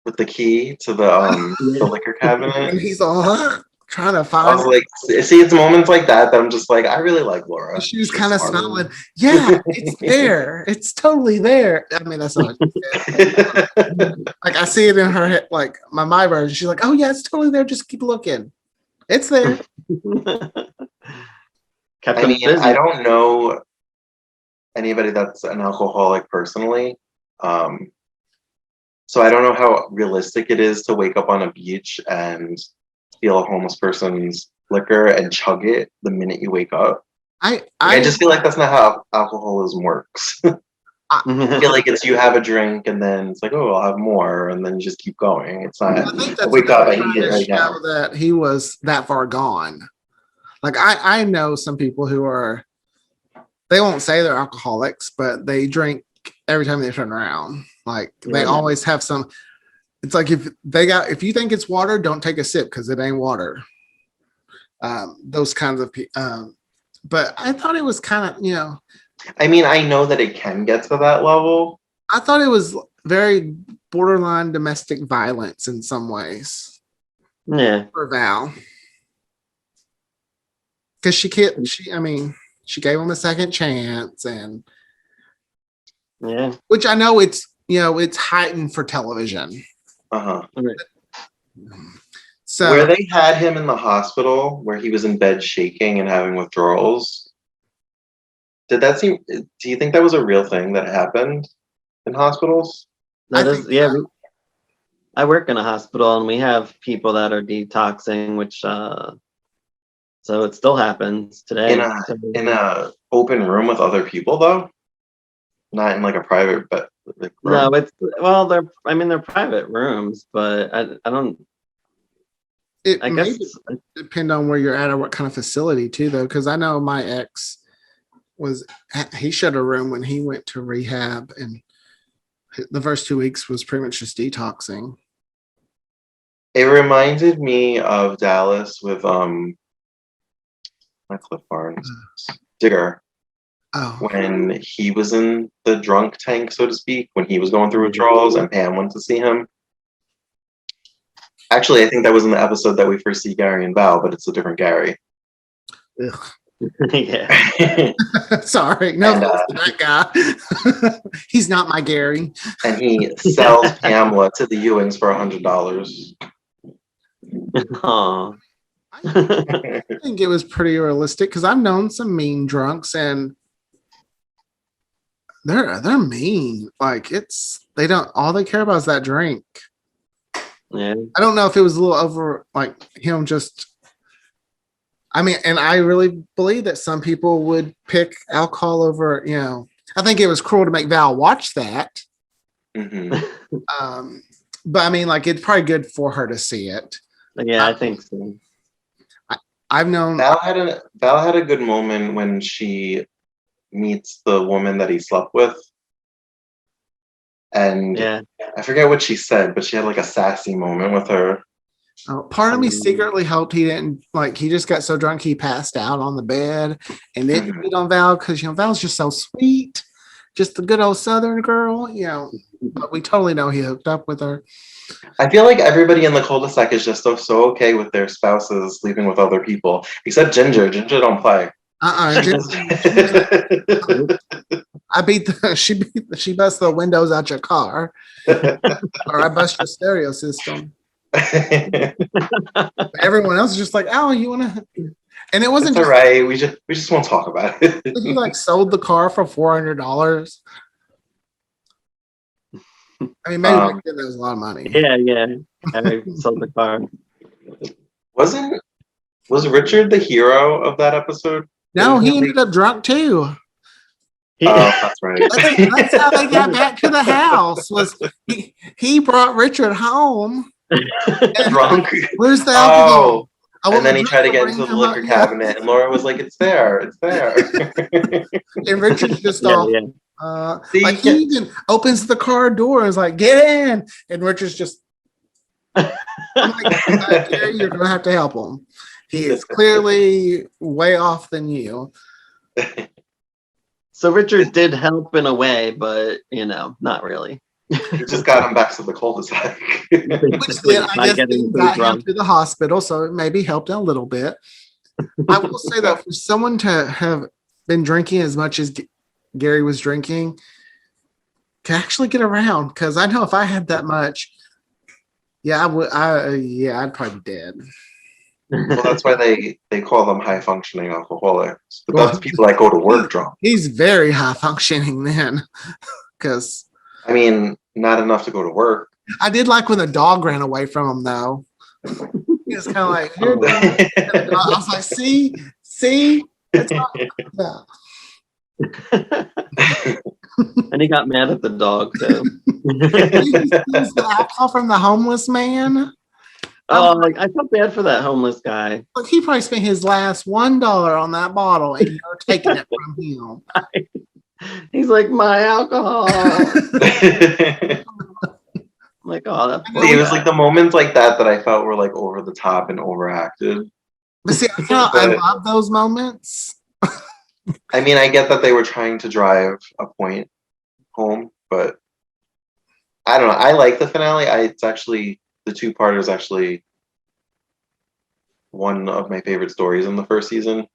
with the key to the liquor cabinet. And he's all trying to I find. was like, see, it's moments like that I'm just like, I really like Laura. She was She's kind of smart. smiling. Yeah, it's there. It's totally there. I mean, that's not what she said. Like I see it in her head, like my version. She's like, "Oh yeah, it's totally there. Just keep looking. It's there." Kept I him mean, busy. I don't know anybody that's an alcoholic personally. So I don't know how realistic it is to wake up on a beach and steal a homeless person's liquor and chug it the minute you wake up. I just feel like that's not how alcoholism works. I feel like it's you have a drink and then it's like, oh, I'll have more, and then you just keep going. It's not. I think I that's wake up, I trying eat it to right show now. that he was that far gone. Like I know some people who are, they won't say they're alcoholics, but they drink every time they turn around. Like they always have some. It's like if you think it's water, don't take a sip because it ain't water. Those kinds of people. But I thought it was kind of, I mean, I know that it can get to that level. I thought it was very borderline domestic violence in some ways. Yeah. For Val. Because she gave him a second chance, and Yeah. which I know it's heightened for television. Uh-huh. So where they had him in the hospital, where he was in bed shaking and having withdrawals, do you think that was a real thing that happened in hospitals? That is, yeah. I work in a hospital and we have people that are detoxing, which so it still happens today. In a open room with other people though? Not in like a private room? No, they're private rooms, but I don't. it I may guess depend on where you're at or what kind of facility too, though. Because I know my ex he shut a room when he went to rehab, and the first 2 weeks was pretty much just detoxing. It reminded me of Dallas with not Cliff Barnes, Digger. Oh, When he was in the drunk tank, so to speak, when he was going through withdrawals and Pam went to see him. Actually, I think that was in the episode that we first see Gary and Val, but it's a different Gary. yeah. Sorry, no, that guy. He's not my Gary. And he sells Pamela to the Ewings for $100. Aw. I think it was pretty realistic because I've known some mean drunks, and they're mean. Like they don't, all they care about is that drink. Yeah. I don't know if it was a little over, like him just. I mean, and I really believe that some people would pick alcohol over. I think it was cruel to make Val watch that. Mm-hmm. But I mean, like it's probably good for her to see it. Yeah, I think so. I've known Val had a good moment when she meets the woman that he slept with. And Yeah. I forget what she said, but she had like a sassy moment with her. Part of me secretly hoped he didn't, like, he just got so drunk he passed out on the bed and didn't beat on Val because Val's just so sweet, just a good old Southern girl, But we totally know he hooked up with her. I feel like everybody in the cul-de-sac is just so okay with their spouses sleeping with other people, except Ginger. Ginger don't play. She busts the windows out your car, or I bust your stereo system. Everyone else is just like, oh, you want to? And it wasn't all right. We just won't talk about it. He like sold the car for $400. I mean, maybe back then there was a lot of money. Yeah. I sold the car. Was Richard the hero of that episode? No, he ended up drunk too. Oh, that's right. That's how they got back to the house. Was he brought Richard home? Drunk. Where's the Oh, alcohol? and then he tried to get bring into the him liquor up. Yeah. cabinet, and Laura was like, "It's there, it's there." And Richard's just Yeah, off. yeah. Like he even opens the car door and is like, "Get in!" And Richard's just. I'm like, Gary, you're gonna have to help him. He is clearly way off than you. So Richard did help in a way, but not really. He just got him back to the cul-de-sac. Which then I Not guess getting then too got him drunk. to the hospital, so it maybe helped a little bit. I will say that for someone to have been drinking as much as Gary was drinking, can actually get around. Because I know if I had that much, yeah, I would. I'd probably be dead. Well, that's why they call them high functioning alcoholics. But Well, that's people that go to work drunk. He's very high functioning then, because I mean, not enough to go to work. I did like when the dog ran away from him though. He was kind of like, here, dog. I was like, see, it's not, yeah. And he got mad at the dog too. He steals the alcohol from the homeless man. Oh, like I felt bad for that homeless guy. Like he probably spent his last $1 on that bottle, and you're taking it from him. He's like, my alcohol. I'm like, oh, that's See, it was like the moments like that I felt were like over the top and overacted. But see, I love those moments. I mean, I get that they were trying to drive a point home, but I don't know. I like the finale. It's actually the two-parter is actually one of my favorite stories in the first season.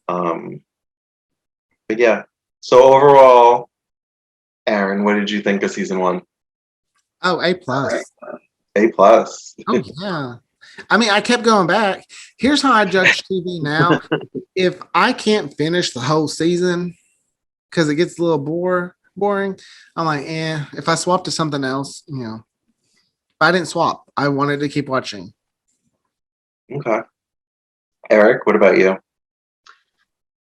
But yeah. So overall, Aaron, what did you think of season 1? Oh, A+. A+. Oh yeah. I mean, I kept going back. Here's how I judge TV now. If I can't finish the whole season because it gets a little boring, I'm like, if I swap to something else, But I didn't swap. I wanted to keep watching. Okay. Eric, what about you?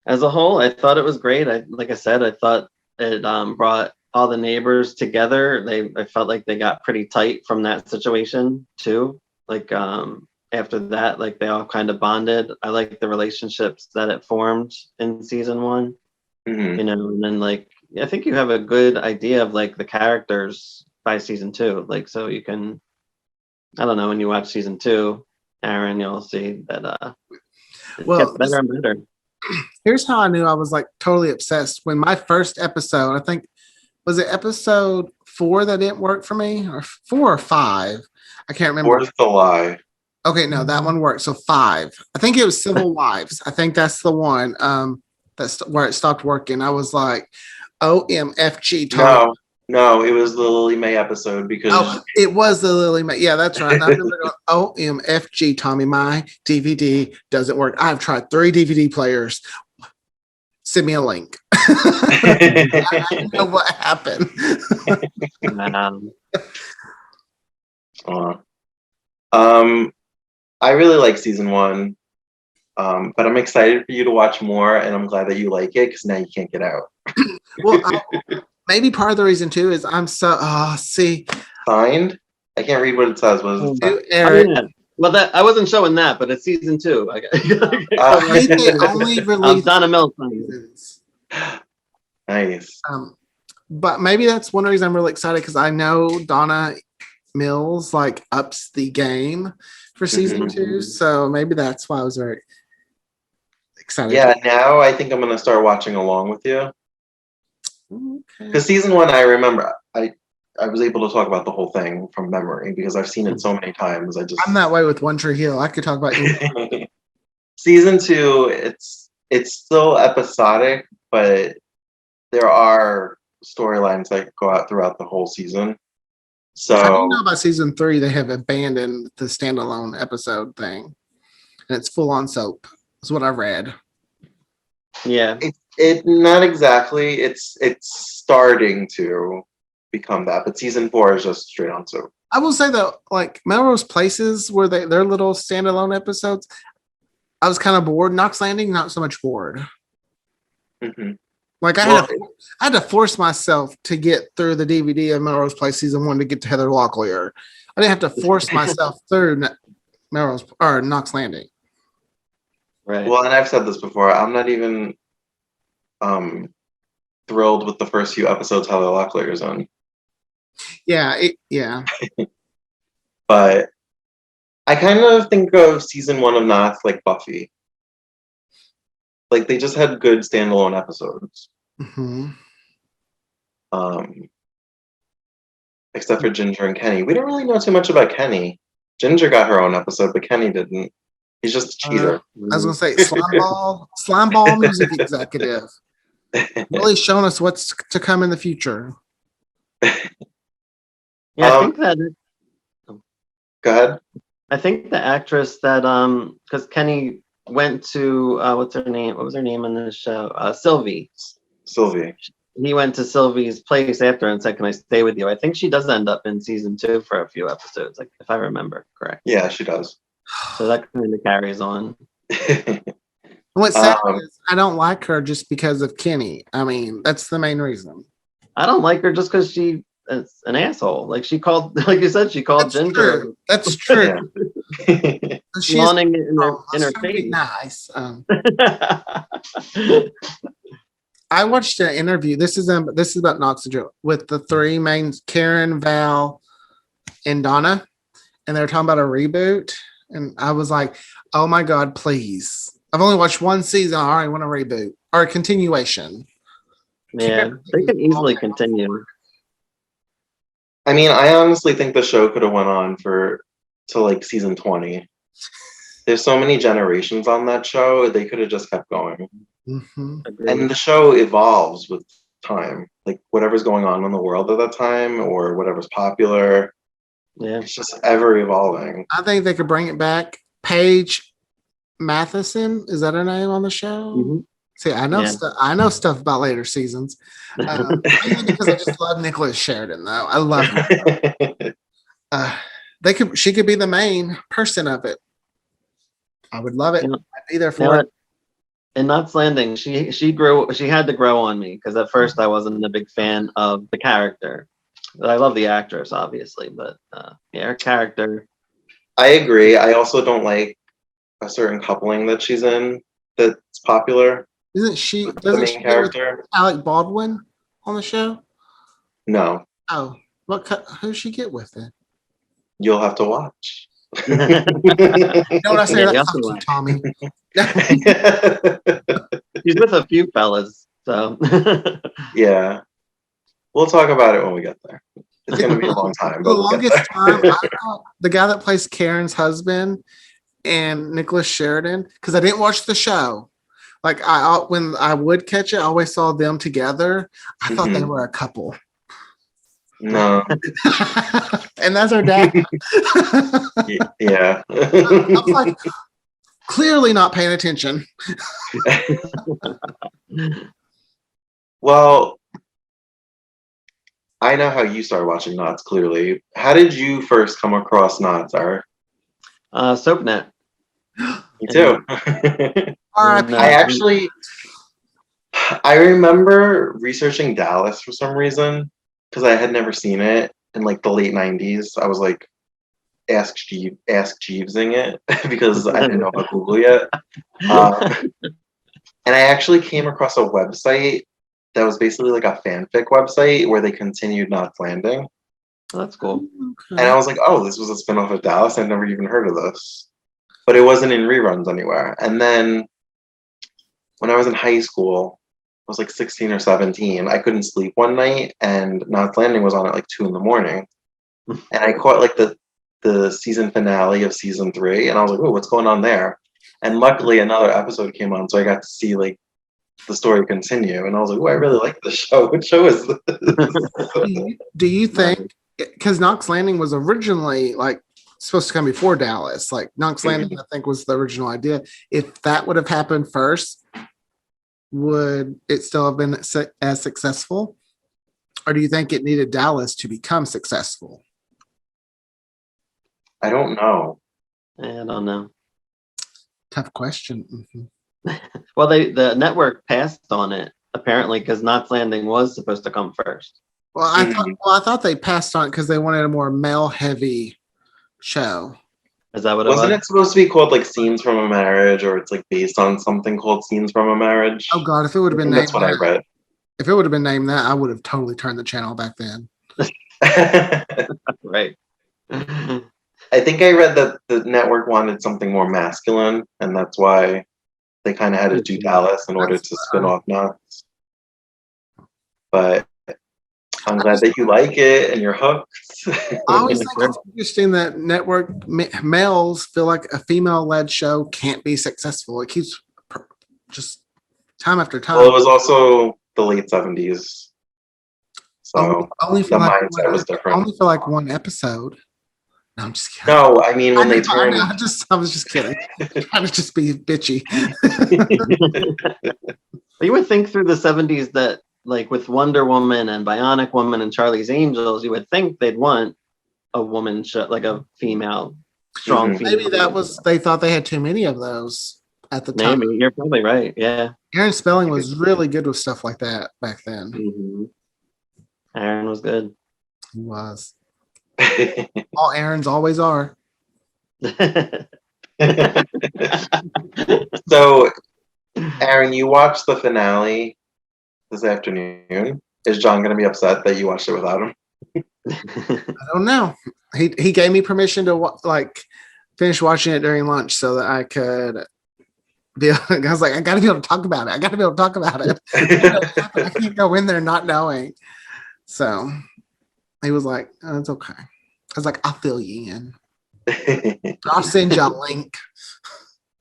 As a whole, I thought it was great. Like I said, I thought it brought all the neighbors together. I felt like they got pretty tight from that situation too. Like after that, like they all kind of bonded. I like the relationships that it formed in season 1. Mm-hmm. And then like I think you have a good idea of like the characters by season 2. Like so you can, I don't know, when you watch season 2, Aaron, you'll see that it gets better and better. Here's how I knew I was like totally obsessed. When my first episode, I think, was it episode 4 that didn't work for me, or 4 or 5? I can't remember. 4's the lie. Okay, no, that one worked. So 5. I think it was Civil Wives. I think that's the one. That's where it stopped working. I was like, OMFG, Tom. No, it was the Lily Mae episode because it was the Lily Mae. Yeah, that's right. And I remember going, OMFG, Tommy, my DVD doesn't work. I've tried 3 DVD players. Send me a link. I didn't know what happened. I really like season 1, but I'm excited for you to watch more, and I'm glad that you like it because now you can't get out. Well, maybe part of the reason too is I'm so Signed. I can't read what it says. What is it? Eric. Oh, yeah. Well, that I wasn't showing that, but it's season 2. I think they only released Donna Mills. Nice. But maybe that's one reason I'm really excited because I know Donna Mills like ups the game for season 2, so maybe that's why I was very excited. Yeah, now I think I'm gonna start watching along with you. Okay. Because season 1, I remember I was able to talk about the whole thing from memory because I've seen it so many times. I'm that way with One Tree Hill. I could talk about anything. Season 2, it's still episodic, but there are storylines that go out throughout the whole season. So I don't know about season 3. They have abandoned the standalone episode thing, and it's full on soap. Is what I read. Yeah, it not exactly. It's starting to become that, but season 4 is just straight on soap. I will say though, like Melrose Places, where their little standalone episodes, I was kind of bored. Knox Landing, not so much bored. Mm-hmm. Like Well, I had to force myself to get through the DVD of Melrose Place season 1 to get to Heather Locklear. I didn't have to force myself through Melrose or Knox Landing. Right. well, and I've said this before. I'm not even thrilled with the first few episodes Heather Locklear is on, Yeah. but I kind of think of season 1 of Knots like Buffy. Like they just had good standalone episodes. hmm Except for Ginger and Kenny. We don't really know too much about Kenny. Ginger got her own episode, but Kenny didn't. He's just a cheater. I was gonna say slime ball music executive. Really showing us what's to come in the future. Yeah, I think that Go ahead. I think the actress that because Kenny went to what's her name? What was her name in this show? Sylvie. Sylvie. He went to Sylvie's place after and said, "Can I stay with you?" I think she does end up in season 2 for a few episodes, like if I remember correct. Yeah, she does. So that kind of carries on. What's sad is I don't like her just because of Kenny. I mean, that's the main reason. I don't like her just because she is an asshole. Like she called, like you said, she called That's Ginger. true. That's true. She's Yawning in her trying to be face. nice. I watched an interview. This is about Knox and Joe with the 3 main Karen, Val, and Donna, and they're talking about a reboot. And I was like, "Oh my god, please!" I've only watched 1 season. I already want a reboot or a continuation. Yeah, they could easily continue. I mean, I honestly think the show could have went on to like season 20. There's so many generations on that show. They could have just kept going. Mm-hmm. And the show evolves with time. Like whatever's going on in the world at that time or whatever's popular. Yeah, It's just ever evolving. I think they could bring it back. Paige Matheson, is that her name on the show? Mm-hmm. See, I know Yeah. stuff. I know stuff about later seasons. Mainly because I just love Nicholas Sheridan, though. I love him. She could be the main person of it. I would love it. Yeah. I'd be there for it. In Knots Landing, she had to grow on me because at first I wasn't a big fan of the character. I love the actress, obviously, but yeah, her character. I agree. I also don't like a certain coupling that she's in that's popular. Isn't she? The Doesn't main she get with character? Alec Baldwin on the show? No, Oh, who's she get with it? you'll have to watch. You know what I say? Yeah, you That have fuck to you, watch. Tommy. She's with a few fellas, so Yeah. We'll talk about it when we get there. It's going to be a long time, The but we'll get longest there. time, I thought the guy that plays Karen's husband and Nicholas Sheridan, because I didn't watch the show. Like when I would catch it, I always saw them together. I thought they were a couple. No. And that's our dad. Yeah. I was like, clearly not paying attention. Well, I know how you started watching Knots, clearly. How did you first come across Knots, Art? SoapNet. Me too. R.I.P. I remember researching Dallas for some reason because I had never seen it in like the late 90s. I was like, ask Jeevesing it because I didn't know about Google yet. And I actually came across a website that was basically like a fanfic website where they continued Knots Landing. Oh, that's cool. And I was like, oh, this was a spinoff of Dallas. I'd never even heard of this. But it wasn't in reruns anywhere. And then when I was in high school, I was like 16 or 17, I couldn't sleep one night and Knots Landing was on at like 2 a.m. And I caught like the season finale of season 3 and I was like, oh, what's going on there? And luckily another episode came on, so I got to see like the story continue. And I was like, oh, I really like this show. What show is this? Do you think, because Knox Landing was originally like supposed to come before Dallas, like Knox Landing, I think was the original idea. If that would have happened first, would it still have been as successful? Or do you think it needed Dallas to become successful? I don't know. I don't know. Tough question. Well, the network passed on it apparently, because Knots Landing was supposed to come first. Well, I thought they passed on it because they wanted a more male-heavy show. Is that what it Wasn't was? it supposed to be called like Scenes from a Marriage, or it's like based on something called Scenes from a Marriage? Oh God, if it would have been And named that's what I read. if it would have been named that, I would have totally turned the channel back then. Right. I think I read that the network wanted something more masculine, and that's why they kind of had to do Dallas in order to spin off Knots. But I'm glad that you like it and you're hooked. I always think it's interesting that network males feel like a female-led show can't be successful. It keeps just time after time. Well, it was also the late 70s. So only the for like mindset was different. Only for like one episode. No, I'm just kidding. No, I mean when they turned. I was just kidding. Trying to just be bitchy. You would think through the 70s that, like with Wonder Woman and Bionic Woman and Charlie's Angels, you would think they'd want a woman show, like a female, strong female. Maybe that was, they thought they had too many of those at the time. Maybe, you're probably right. Yeah. Aaron Spelling was really good with stuff like that back then. Mm-hmm. Aaron was good. He was. All Aarons always are. So, Aaron, you watched the finale this afternoon. Is John going to be upset that you watched it without him? I don't know. He gave me permission to finish watching it during lunch so that I could be. I was like, I got to be able to talk about it. I got to be able to talk about it. I can't go in there not knowing. So he was like, oh, it's okay. I was like, I'll fill you in. I'll send you a link.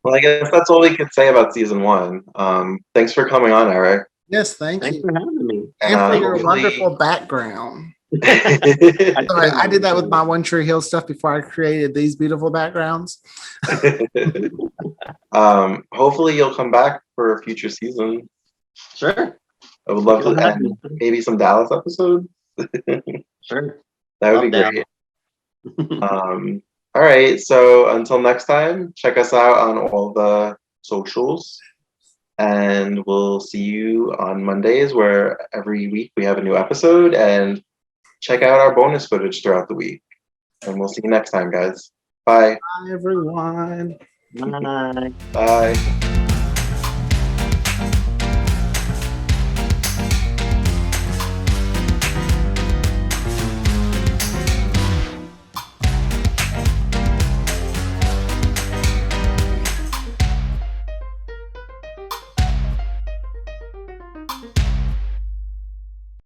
Well, I guess that's all we could say about season 1. Thanks for coming on, Eric. Yes, thanks you for having me. and for your wonderful background. I did that with my One Tree Hill stuff before I created these beautiful backgrounds. Hopefully you'll come back for a future season. Sure. I would love to add maybe some Dallas episodes. Sure. That would be great. All right. So until next time, check us out on all the socials. And we'll see you on Mondays, where every week we have a new episode. And check out our bonus footage throughout the week. And we'll see you next time, guys. Bye. Bye, everyone. Bye. Bye.